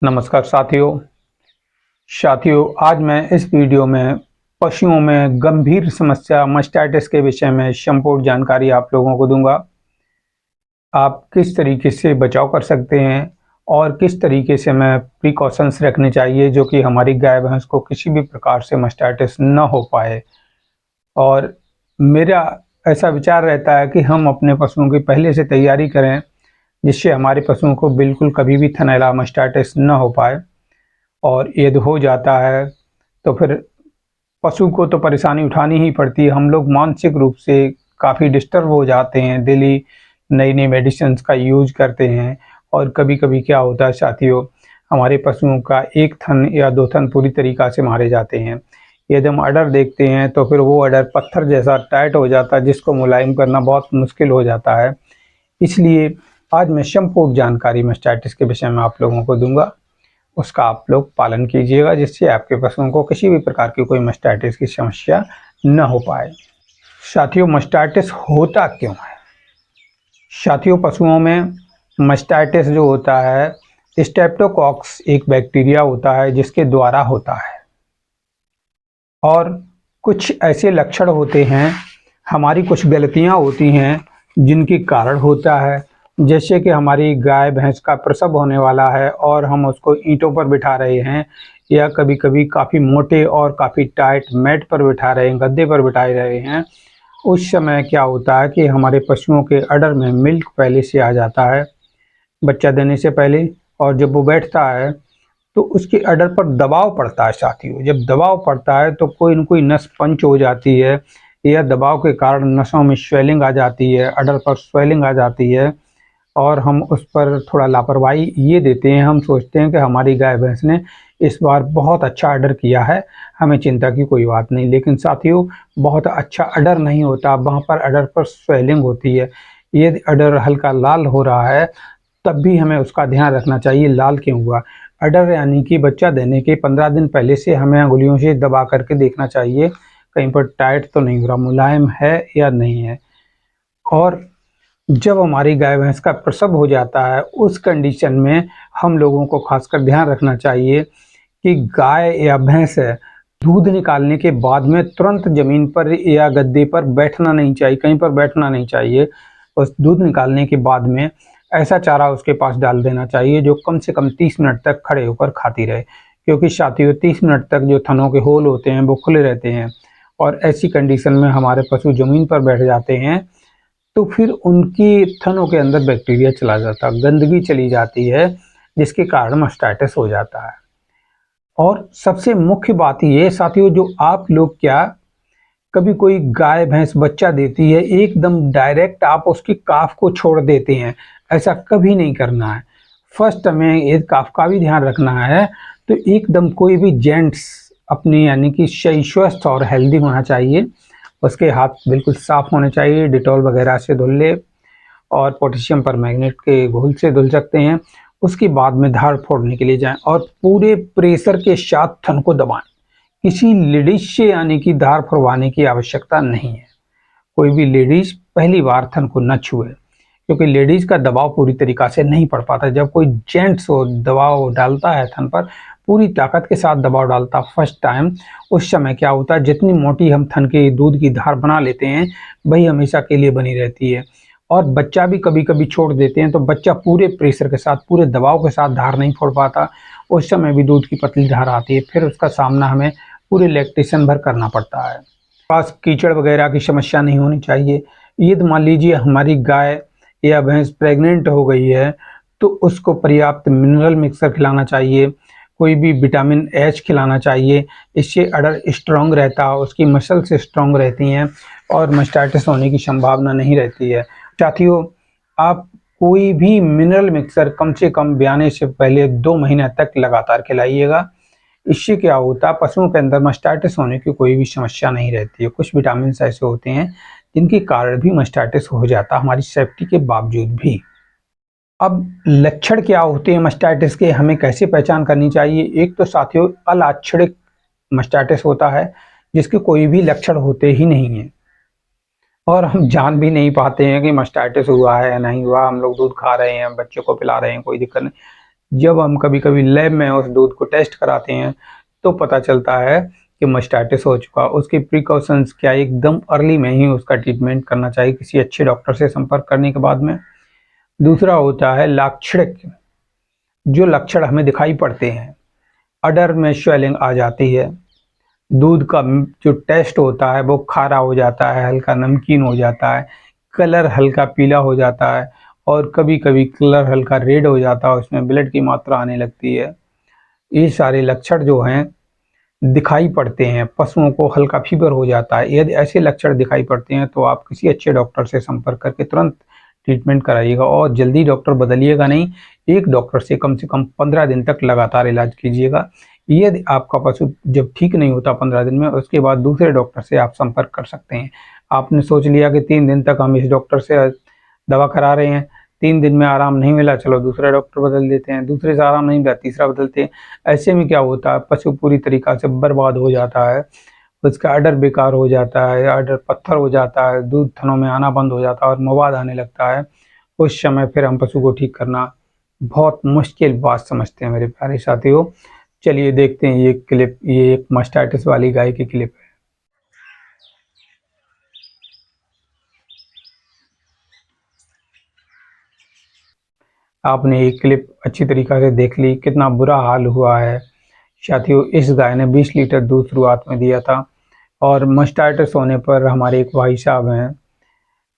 नमस्कार साथियों, आज मैं इस वीडियो में पशुओं में गंभीर समस्या मास्टाइटिस के विषय में संपूर्ण जानकारी आप लोगों को दूंगा। आप किस तरीके से बचाव कर सकते हैं और किस तरीके से हमें प्रिकॉशंस रखने चाहिए जो कि हमारी गाय भैंस को किसी भी प्रकार से मास्टाइटिस न हो पाए। और मेरा ऐसा विचार रहता है कि हम अपने पशुओं की पहले से तैयारी करें जिससे हमारे पशुओं को बिल्कुल कभी भी थनैला मास्टाइटिस न हो पाए। और यदि हो जाता है तो फिर पशु को तो परेशानी उठानी ही पड़ती है। हम लोग मानसिक रूप से काफ़ी डिस्टर्ब हो जाते हैं, डेली नई नई मेडिसिन का यूज करते हैं। और कभी कभी क्या होता है साथियों, हमारे पशुओं का एक थन या दो थन पूरी तरीक़ा से मारे जाते हैं। यदि हम अडर देखते हैं तो फिर वो अडर पत्थर जैसा टाइट हो जाता है जिसको मुलायम करना बहुत मुश्किल हो जाता है। इसलिए आज मैं संपूर्ण जानकारी मास्टाइटिस के विषय में आप लोगों को दूंगा, उसका आप लोग पालन कीजिएगा जिससे आपके पशुओं को किसी भी प्रकार की कोई मास्टाइटिस की समस्या न हो पाए। साथियों, मास्टाइटिस होता क्यों है? साथियों, पशुओं में मास्टाइटिस जो होता है, स्ट्रेप्टोकॉक्स एक बैक्टीरिया होता है जिसके द्वारा होता है। और कुछ ऐसे लक्षण होते हैं, हमारी कुछ गलतियां होती हैं जिनके कारण होता है। जैसे कि हमारी गाय भैंस का प्रसव होने वाला है और हम उसको ईंटों पर बिठा रहे हैं, या कभी कभी काफ़ी मोटे और काफ़ी टाइट मैट पर बिठा रहे हैं, गद्दे पर बिठा रहे हैं। उस समय क्या होता है कि हमारे पशुओं के अडर में मिल्क पहले से आ जाता है बच्चा देने से पहले। और जब वो बैठता है तो उसके अडर पर दबाव पड़ता है साथियों। जब दबाव पड़ता है तो कोई न कोई नस पंच हो जाती है, या दबाव के कारण नसों में स्वेलिंग आ जाती है, अडर पर स्वेलिंग आ जाती है। और हम उस पर थोड़ा लापरवाही ये देते हैं, हम सोचते हैं कि हमारी गाय भैंस ने इस बार बहुत अच्छा अडर किया है, हमें चिंता की कोई बात नहीं। लेकिन साथियों, बहुत अच्छा अडर नहीं होता, वहाँ पर अडर पर स्वेलिंग होती है। यदि अडर हल्का लाल हो रहा है तब भी हमें उसका ध्यान रखना चाहिए लाल क्यों हुआ। अडर यानी कि बच्चा देने के 15 दिन पहले से हमें अंगुलियों से दबा करके देखना चाहिए कहीं पर टाइट तो नहीं हो रहा, मुलायम है या नहीं है। और जब हमारी गाय भैंस का प्रसव हो जाता है उस कंडीशन में हम लोगों को खासकर ध्यान रखना चाहिए कि गाय या भैंस है, दूध निकालने के बाद में तुरंत ज़मीन पर या गद्दे पर बैठना नहीं चाहिए, कहीं पर बैठना नहीं चाहिए। उस दूध निकालने के बाद में ऐसा चारा उसके पास डाल देना चाहिए जो कम से कम 30 मिनट तक खड़े होकर खाती रहे। क्योंकि साथियों, 30 मिनट तक जो थनों के होल होते हैं वो खुले रहते हैं, और ऐसी कंडीशन में हमारे पशु ज़मीन पर बैठ जाते हैं तो फिर उनकी थनों के अंदर बैक्टीरिया चला जाता है, गंदगी चली जाती है, जिसके कारण मास्टाइटिस हो जाता है। और सबसे मुख्य बात ये साथियों, जो आप लोग क्या कभी कोई गाय भैंस बच्चा देती है एकदम डायरेक्ट आप उसकी काफ को छोड़ देते हैं, ऐसा कभी नहीं करना है। फर्स्ट हमें ये काफ का भी ध्यान रखना है। तो एकदम कोई भी जेंट्स अपनी यानी कि सही स्वस्थ और हेल्दी होना चाहिए, उसके हाथ बिल्कुल साफ होने चाहिए, डिटॉल वगैरह से धुल ले और पोटेशियम परमैंगनेट के घोल से धुल सकते हैं। उसके बाद में धार फोड़ने के लिए जाएं और पूरे प्रेशर के साथ थन को दबाएं। किसी लेडीज से यानी कि धार फुड़वाने की आवश्यकता नहीं है। कोई भी लेडीज पहली बार थन को न छुए, क्योंकि लेडीज का दबाव पूरी तरीका से नहीं पड़ पाता। जब कोई जेंट्स वो दबाव डालता है थन पर, पूरी ताकत के साथ दबाव डालता फर्स्ट टाइम, उस समय क्या होता है, जितनी मोटी हम थन के दूध की धार बना लेते हैं वही हमेशा के लिए बनी रहती है। और बच्चा भी कभी कभी छोड़ देते हैं तो बच्चा पूरे प्रेशर के साथ, पूरे दबाव के साथ धार नहीं फोड़ पाता, उस समय भी दूध की पतली धार आती है। फिर उसका सामना हमें पूरे लैक्टेशन भर करना पड़ता है। पास कीचड़ वगैरह की समस्या नहीं होनी चाहिए। यदि मान लीजिए हमारी गाय या भैंस प्रेग्नेंट हो गई है तो उसको पर्याप्त मिनरल मिक्सर खिलाना चाहिए, कोई भी विटामिन एच खिलाना चाहिए। इससे अडर स्ट्रांग रहता है, उसकी मसल्स स्ट्रांग रहती हैं और मास्टाइटिस होने की संभावना नहीं रहती है। साथियों, आप कोई भी मिनरल मिक्सर कम से कम ब्याने से पहले 2 महीने तक लगातार खिलाइएगा। इससे क्या होता है, पशुओं के अंदर मास्टाइटिस होने की कोई भी समस्या नहीं रहती है। कुछ विटामिन ऐसे होते हैं जिनके कारण भी मास्टाइटिस हो जाता है हमारी सेफ्टी के बावजूद भी। अब लक्षण क्या होते हैं मास्टाइटिस के, हमें कैसे पहचान करनी चाहिए? एक तो साथियों अलाक्षणिक मास्टाइटिस होता है जिसके कोई भी लक्षण होते ही नहीं है, और हम जान भी नहीं पाते हैं कि मास्टाइटिस हुआ है या नहीं हुआ। हम लोग दूध खा रहे हैं, बच्चे को पिला रहे हैं, कोई दिक्कत नहीं। जब हम कभी कभी लैब में उस दूध को टेस्ट कराते हैं तो पता चलता है कि मास्टाइटिस हो चुका। उसकी प्रिकॉशंस क्या, एकदम अर्ली में ही उसका ट्रीटमेंट करना चाहिए किसी अच्छे डॉक्टर से संपर्क करने के बाद में। दूसरा होता है लाक्षणिक, जो लक्षण हमें दिखाई पड़ते हैं। अडर में स्वेलिंग आ जाती है, दूध का जो टेस्ट होता है वो खारा हो जाता है, हल्का नमकीन हो जाता है, कलर हल्का पीला हो जाता है और कभी कभी कलर हल्का रेड हो जाता है, उसमें ब्लड की मात्रा आने लगती है। ये सारे लक्षण जो हैं दिखाई पड़ते हैं। पशुओं को हल्का फीवर हो जाता है। यदि ऐसे लक्षण दिखाई पड़ते हैं तो आप किसी अच्छे डॉक्टर से संपर्क करके तुरंत ट्रीटमेंट कराइएगा और जल्दी डॉक्टर बदलिएगा नहीं। एक डॉक्टर से कम 15 दिन तक लगातार इलाज कीजिएगा। यदि आपका पशु जब ठीक नहीं होता 15 दिन में, उसके बाद दूसरे डॉक्टर से आप संपर्क कर सकते हैं। आपने सोच लिया कि 3 दिन तक हम इस डॉक्टर से दवा करा रहे हैं, 3 दिन में आराम नहीं मिला, चलो दूसरा डॉक्टर बदल देते हैं, दूसरे से आराम नहीं मिला तीसरा बदलते हैं। ऐसे में क्या होता है, पशु पूरी तरीका से बर्बाद हो जाता है, उसका आर्डर बेकार हो जाता है, आर्डर पत्थर हो जाता है, दूध थनों में आना बंद हो जाता है और मवाद आने लगता है। उस समय फिर हम पशु को ठीक करना बहुत मुश्किल बात समझते हैं मेरे प्यारे साथियों। चलिए देखते हैं ये क्लिप, ये एक मास्टाइटिस वाली गाय की क्लिप है। आपने ये क्लिप अच्छी तरीक़ा से देख ली, कितना बुरा हाल हुआ है साथियों। इस गाय ने 20 लीटर दूध शुरुआत में दिया था और मास्टाइटिस होने पर हमारे एक भाई साहब हैं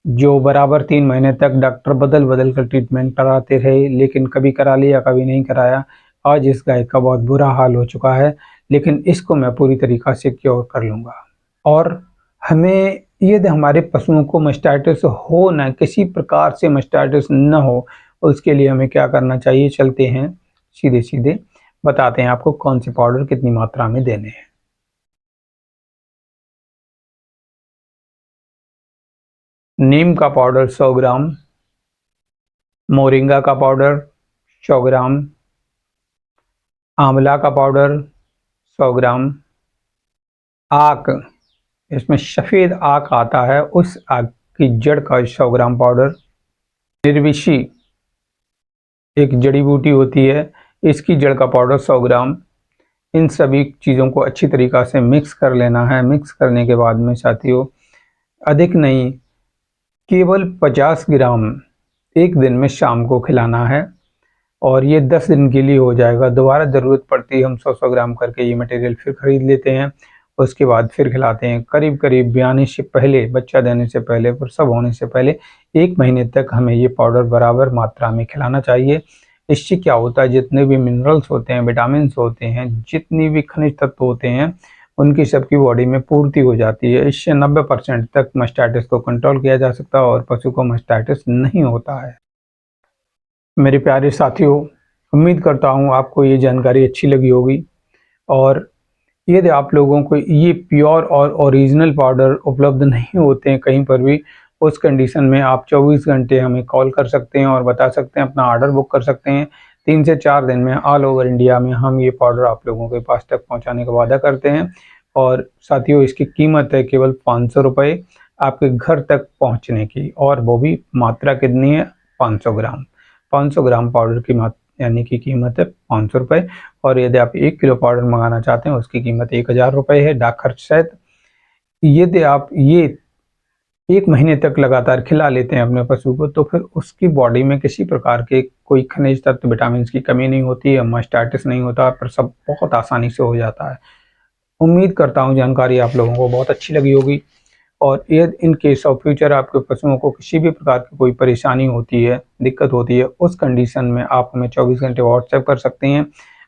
जो बराबर 3 महीने तक डॉक्टर बदल बदल कर ट्रीटमेंट कराते रहे, लेकिन कभी करा लिया कभी नहीं कराया। आज इस गाय का बहुत बुरा हाल हो चुका है, लेकिन इसको मैं पूरी तरीक़ा से क्योर कर लूँगा। और हमें यदि हमारे पशुओं को मास्टाइटिस हो ना, किसी प्रकार से मास्टाइटिस न हो, उसके लिए हमें क्या करना चाहिए, चलते हैं सीधे सीधे बताते हैं आपको कौन से पाउडर कितनी मात्रा में देने हैं। नीम का पाउडर 100 ग्राम, मोरिंगा का पाउडर 100 ग्राम, आंवला का पाउडर 100 ग्राम, आक, इसमें सफ़ेद आक आता है, उस आक की जड़ का 100 ग्राम पाउडर, निर्विशी एक जड़ी बूटी होती है, इसकी जड़ का पाउडर 100 ग्राम। इन सभी चीज़ों को अच्छी तरीक़ा से मिक्स कर लेना है। मिक्स करने के बाद में साथियों, अधिक नहीं, केवल 50 ग्राम एक दिन में शाम को खिलाना है और ये 10 दिन के लिए हो जाएगा। दोबारा ज़रूरत पड़ती है हम 100-100 ग्राम करके ये मटेरियल फिर ख़रीद लेते हैं, उसके बाद फिर खिलाते हैं। करीब करीब ब्याने से पहले, बच्चा देने से पहले, प्रसव होने से पहले 1 महीने तक हमें ये पाउडर बराबर मात्रा में खिलाना चाहिए। इससे क्या होता है, जितने भी मिनरल्स होते हैं, विटामिन होते हैं, जितनी भी खनिज तत्व होते हैं, उनकी सबकी बॉडी में पूर्ति हो जाती है। इससे 90% तक मास्टाइटिस को कंट्रोल किया जा सकता है और पशु को मास्टाइटिस नहीं होता है। मेरे प्यारे साथियों, उम्मीद करता हूँ आपको ये जानकारी अच्छी लगी होगी और यदि आप लोगों को ये प्योर और ओरिजिनल पाउडर उपलब्ध नहीं होते हैं कहीं पर भी, उस कंडीशन में आप 24 घंटे हमें कॉल कर सकते हैं और बता सकते हैं, अपना ऑर्डर बुक कर सकते हैं। 3 से 4 दिन में ऑल ओवर इंडिया में हम ये पाउडर आप लोगों के पास तक पहुंचाने का वादा करते हैं। और साथियों, इसकी कीमत है केवल 500 रुपये आपके घर तक पहुंचने की, और वो भी मात्रा कितनी है, 500 ग्राम। 500 ग्राम पाउडर की यानी कि कीमत है 500 रुपये। और यदि आप 1 किलो पाउडर मंगाना चाहते हैं उसकी कीमत 1000 रुपये है, डाक खर्च सहित। यदि आप ये 1 महीने तक लगातार खिला लेते हैं अपने पशु को, तो फिर उसकी बॉडी में किसी प्रकार के कोई खनिज तत्व, विटामिन की कमी नहीं होती है, मास्टाइटिस नहीं होता, पर सब बहुत आसानी से हो जाता है। उम्मीद करता हूँ जानकारी आप लोगों को बहुत अच्छी लगी होगी। और यदि इन केस ऑफ फ्यूचर आपके पशुओं को किसी भी प्रकार की कोई परेशानी होती है, दिक्कत होती है, उस कंडीशन में आप हमें 24 घंटे व्हाट्सएप कर सकते हैं,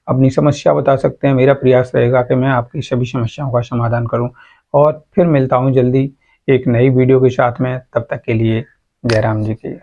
अपनी समस्या बता सकते हैं। मेरा प्रयास रहेगा कि मैं आपकी सभी समस्याओं का समाधान करूं। और फिर मिलता हूं जल्दी एक नई वीडियो के साथ में। तब तक के लिए जय राम जी की।